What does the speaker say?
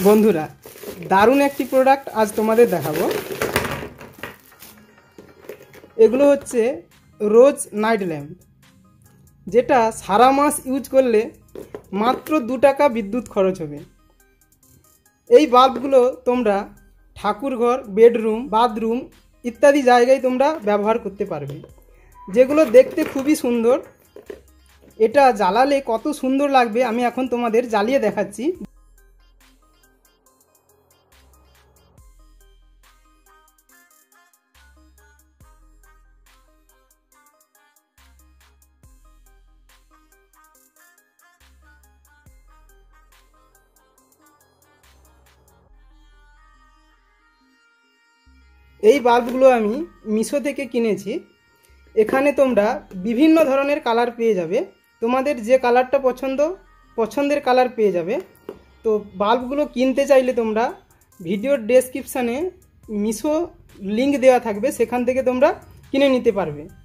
বন্ধুরা, দারুণ একটি প্রোডাক্ট আজ তোমাদের দেখাবো। এগুলো হচ্ছে রোজ নাইট ল্যাম্প, যেটা সারা মাস ইউজ করলে মাত্র 2 টাকা বিদ্যুৎ খরচ হবে। এই বাল্বগুলো তোমরা ঠাকুরঘর, বেডরুম, বাথরুম ইত্যাদি জায়গায় তোমরা ব্যবহার করতে পারবে, যেগুলো দেখতে খুবই সুন্দর। এটা জ্বালালে কত সুন্দর লাগবে আমি এখন তোমাদের জ্বালিয়ে দেখাচ্ছি। এই বাল্বগুলো আমি মিশো থেকে কিনেছি। এখানে তোমরা বিভিন্ন ধরনের কালার পেয়ে যাবে, তোমাদের যে কালারটা পছন্দের কালার পেয়ে যাবে। তো বাল্বগুলো কিনতে চাইলে তোমরা ভিডিওর ডেসক্রিপশানে মিশো লিংক দেওয়া থাকবে, সেখান থেকে তোমরা কিনে নিতে পারবে।